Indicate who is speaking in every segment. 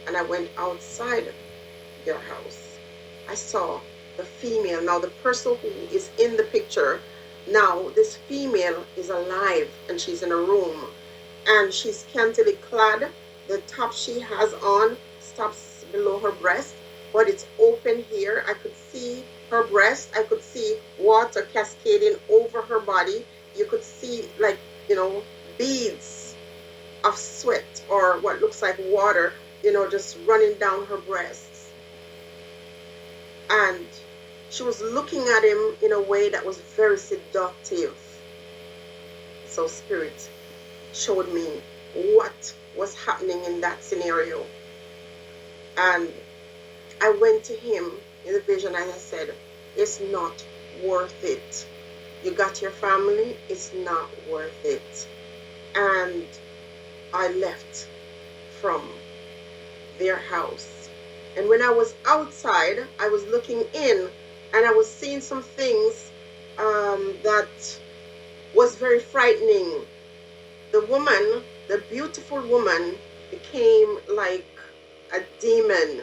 Speaker 1: and I went outside their house. I saw the female. Now, the person who is in the picture, now this female is alive and she's in a room and she's scantily clad. The top she has on stops below her breast, but it's open here. I could see her breast. I could see water cascading over her body. You could see, like, beads of sweat or what looks like water, just running down her breasts. And she was looking at him in a way that was very seductive. So Spirit showed me what was happening in that scenario. And I went to him in the vision and I said, it's not worth it. You got your family, it's not worth it. And I left from their house. And when I was outside, I was looking in and I was seeing some things that was very frightening. The woman, the beautiful woman, became like a demon.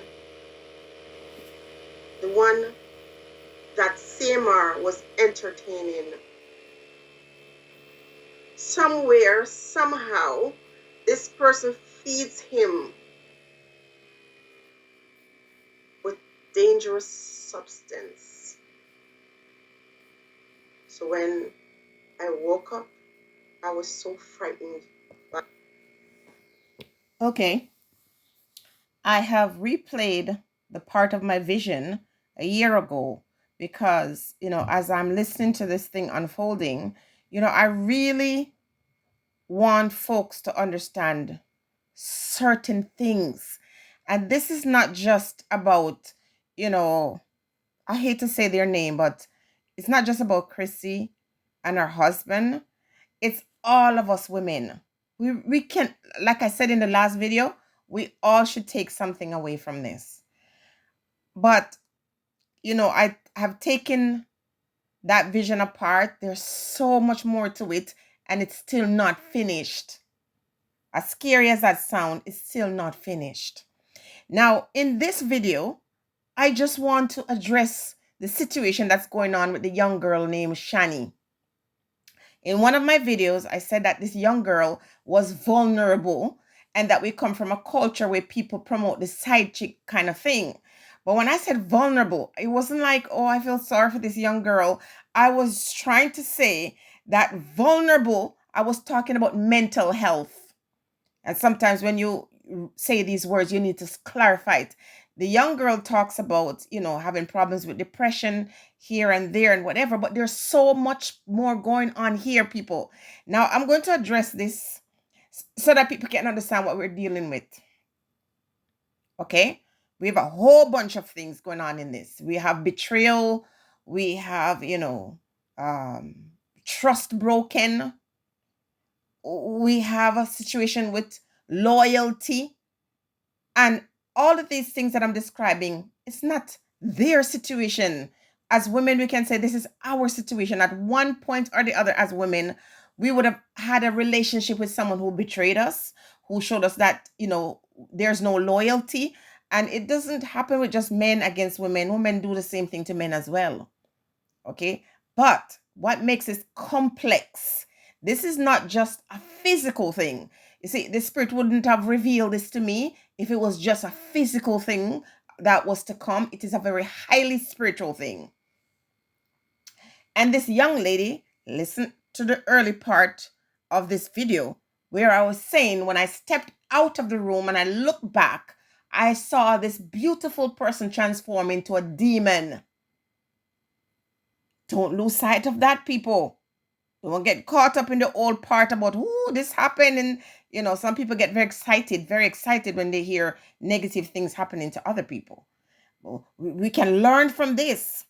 Speaker 1: The one that CMR was entertaining. Somewhere, somehow, this person feeds him with dangerous substance. So when I woke up, I was so frightened.
Speaker 2: Okay. I have replayed the part of my vision a year ago because, as I'm listening to this thing unfolding, I really want folks to understand certain things. And this is not just about, I hate to say their name, but it's not just about Chrissy and her husband. It's all of us women. We can, like I said in the last video, we all should take something away from this. But, I have taken that vision apart. There's so much more to it, and it's still not finished. As scary as that sounds, it's still not finished. Now, in this video, I just want to address the situation that's going on with the young girl named Shani. In one of my videos, I said that this young girl was vulnerable and that we come from a culture where people promote the side chick kind of thing. But when I said vulnerable, it wasn't like, oh, I feel sorry for this young girl. I was trying to say that vulnerable, I was talking about mental health. And sometimes when you say these words, you need to clarify it. The young girl talks about, having problems with depression here and there and whatever, but there's so much more going on here, people. Now, I'm going to address this so that people can understand what we're dealing with. Okay? We have a whole bunch of things going on in this. We have betrayal. We have, trust broken. We have a situation with loyalty. And all of these things that I'm describing, it's not their situation. As women, we can say this is our situation. At one point or the other, as women, we would have had a relationship with someone who betrayed us, who showed us that, there's no loyalty. And it doesn't happen with just men against women. Women do the same thing to men as well. Okay. But what makes it complex? This is not just a physical thing. You see, the Spirit wouldn't have revealed this to me if it was just a physical thing that was to come. It is a very highly spiritual thing. And this young lady, listen to the early part of this video where I was saying when I stepped out of the room and I looked back, I saw this beautiful person transform into a demon. Don't lose sight of that, people. Don't get caught up in the old part about, oh, this happened. And, some people get very excited when they hear negative things happening to other people. Well, we can learn from this.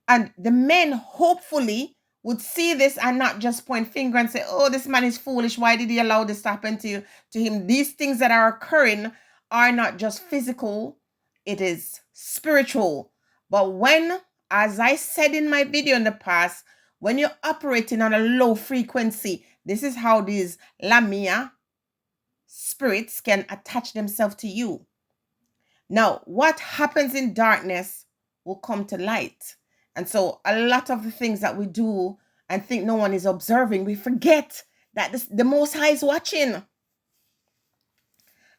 Speaker 2: And the men hopefully would see this and not just point finger and say, oh, this man is foolish. Why did he allow this to happen to him? These things that are occurring are not just physical. It is spiritual. But when, as I said in my video in the past, when you're operating on a low frequency, this is how these Lamia spirits can attach themselves to you. Now, what happens in darkness will come to light. And so a lot of the things that we do and think no one is observing, we forget that the Most High is watching.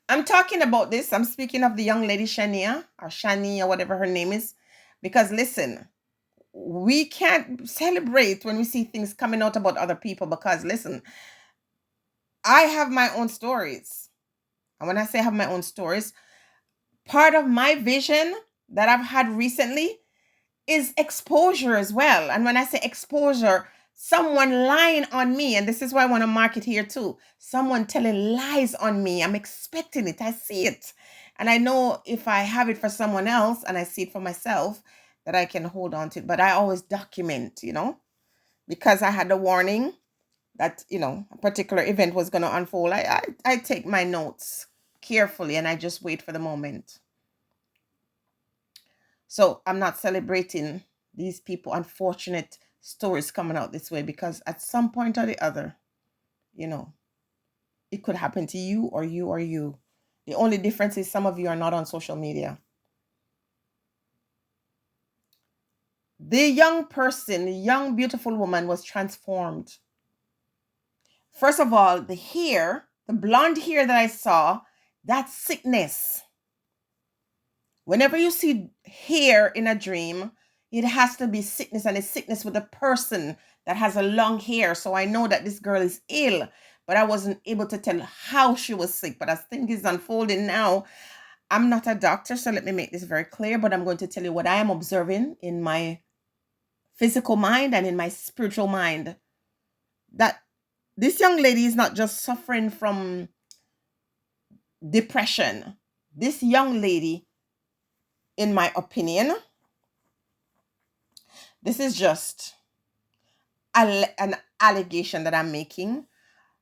Speaker 2: I'm talking about this. I'm speaking of the young lady Shania or Shani or whatever her name is. Because listen, we can't celebrate when we see things coming out about other people. Because listen, I have my own stories. And when I say I have my own stories, part of my vision that I've had recently is exposure as well. And when I say exposure, someone lying on me, and this is why I want to mark it here too. Someone telling lies on me. I'm expecting it. I see it. And I know if I have it for someone else and I see it for myself, that I can hold on to it. But I always document, because I had a warning that, a particular event was going to unfold. I take my notes carefully and I just wait for the moment. So I'm not celebrating these people unfortunate stories coming out this way, because at some point or the other, it could happen to you or you or you. The only difference is some of you are not on social media. The young person, the young beautiful woman was transformed. First of all, the hair, the blonde hair that I saw, that's sickness. Whenever you see hair in a dream, it has to be sickness, and it's sickness with a person that has a long hair. So I know that this girl is ill, but I wasn't able to tell how she was sick. But as things is unfolding now, I'm not a doctor, so let me make this very clear, but I'm going to tell you what I am observing in my physical mind and in my spiritual mind. That this young lady is not just suffering from depression. This young lady, in my opinion, this is just an allegation that I'm making.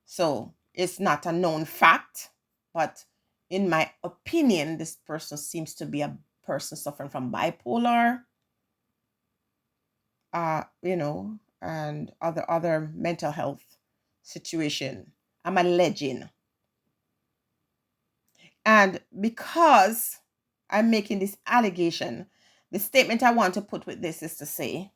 Speaker 2: So it's not a known fact, but in my opinion, this person seems to be a person suffering from bipolar, and other mental health situation. I'm alleging. And because I'm making this allegation, the statement I want to put with this is to say,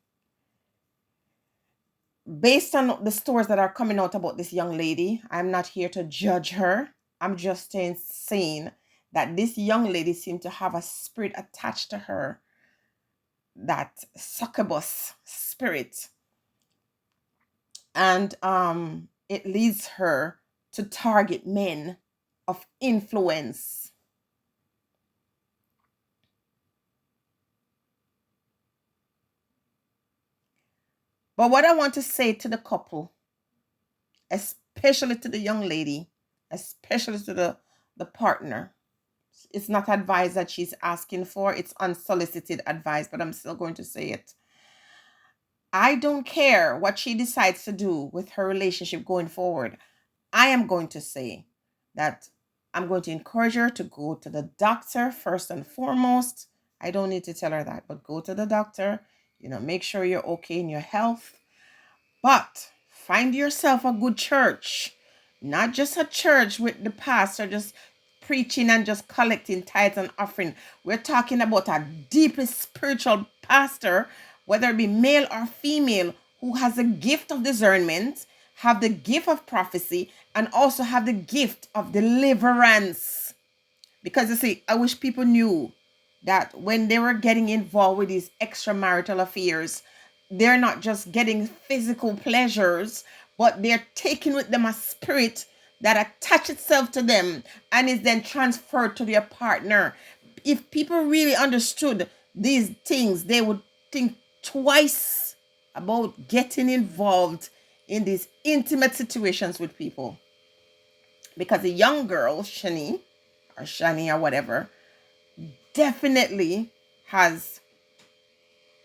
Speaker 2: based on the stories that are coming out about this young lady, I'm not here to judge her. I'm just saying that this young lady seemed to have a spirit attached to her, that succubus spirit. And it leads her to target men of influence. But what I want to say to the couple, especially to the young lady, especially to the partner, it's not advice that she's asking for. It's unsolicited advice, but I'm still going to say it. I don't care what she decides to do with her relationship going forward. I am going to say that I'm going to encourage her to go to the doctor first and foremost. I don't need to tell her that, but go to the doctor, make sure you're okay in your health. But find yourself a good church, not just a church with the pastor just preaching and just collecting tithes and offering. We're talking about a deeply spiritual pastor, whether it be male or female, who has the gift of discernment, have the gift of prophecy, and also have the gift of deliverance. Because you see, I wish people knew that when they were getting involved with these extramarital affairs, they're not just getting physical pleasures, but they're taking with them a spirit that attach itself to them and is then transferred to their partner. If people really understood these things, they would think twice about getting involved in these intimate situations with people. Because a young girl, Shani or whatever, definitely has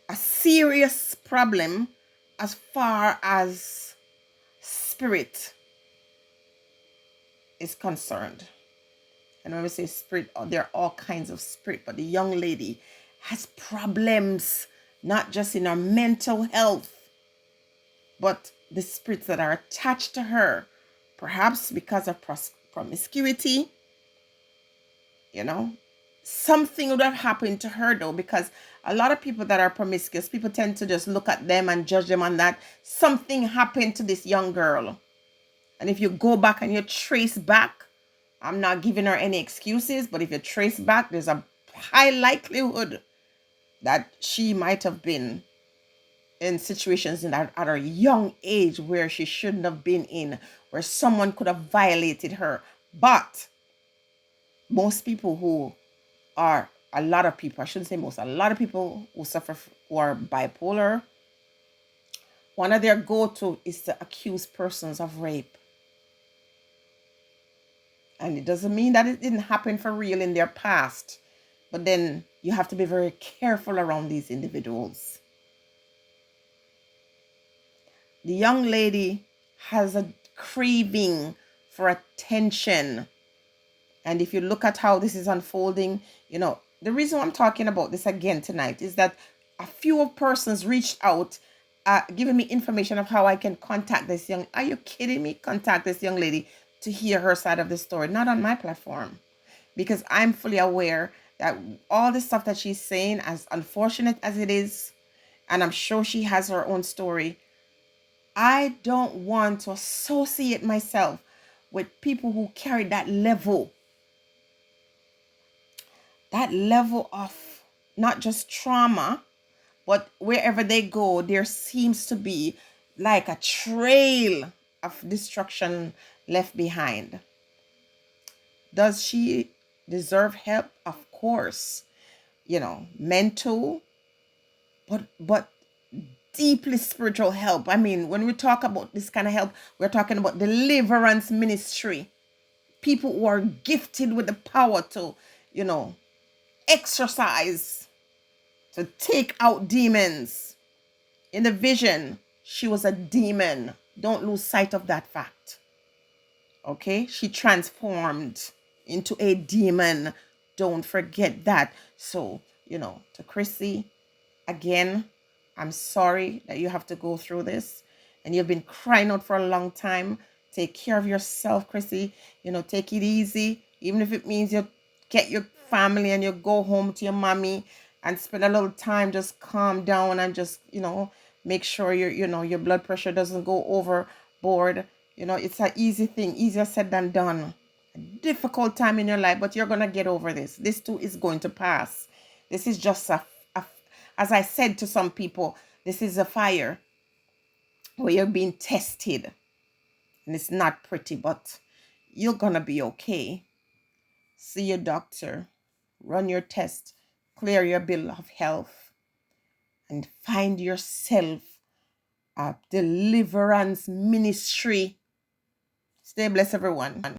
Speaker 2: a serious problem as far as spirit is concerned. And when we say spirit, there are all kinds of spirit, but the young lady has problems, not just in her mental health, but the spirits that are attached to her, perhaps because of promiscuity, you know. Something would have happened to her though, because a lot of people that are promiscuous, people tend to just look at them and judge them on that. Something happened to this young girl. And if you go back and you trace back, I'm not giving her any excuses, but if you trace back, there's a high likelihood that she might have been in situations at her young age where she shouldn't have been in, where someone could have violated her. But most people who are, a lot of people, I shouldn't say most, a lot of people who suffer, who are bipolar, one of their go-to is to accuse persons of rape. And it doesn't mean that it didn't happen for real in their past, but then you have to be very careful around these individuals. The young lady has a craving for attention. And if you look at how this is unfolding, you know, the reason I'm talking about this again tonight is that a few persons reached out, giving me information of how I can contact this young, are you kidding me? Contact this young lady to hear her side of the story, not on my platform. Because I'm fully aware that all the stuff that she's saying, as unfortunate as it is, and I'm sure she has her own story, I don't want to associate myself with people who carry that level of not just trauma, but wherever they go, there seems to be like a trail of destruction left behind. Does she deserve help? Of course. You know, mental, but deeply spiritual help. I mean, when we talk about this kind of help, we're talking about deliverance ministry. People who are gifted with the power to, you know, exercise, to take out demons. In the vision, she was a demon. Don't lose sight of that fact. Okay? She transformed into a demon. Don't forget that. So, you know, to Chrissy, again, I'm sorry that you have to go through this. And you've been crying out for a long time. Take care of yourself, Chrissy. You know, take it easy. Even if it means you get your family and you go home to your mommy and spend a little time, just calm down and just, you know, make sure your blood pressure doesn't go overboard. You know, it's an easy thing, easier said than done. A difficult time in your life, but you're going to get over this. This too is going to pass. This is just as I said to some people, this is a fire where you're being tested. And it's not pretty, but you're going to be okay. See your doctor, run your test, clear your bill of health, and find yourself a deliverance ministry. Stay blessed, everyone.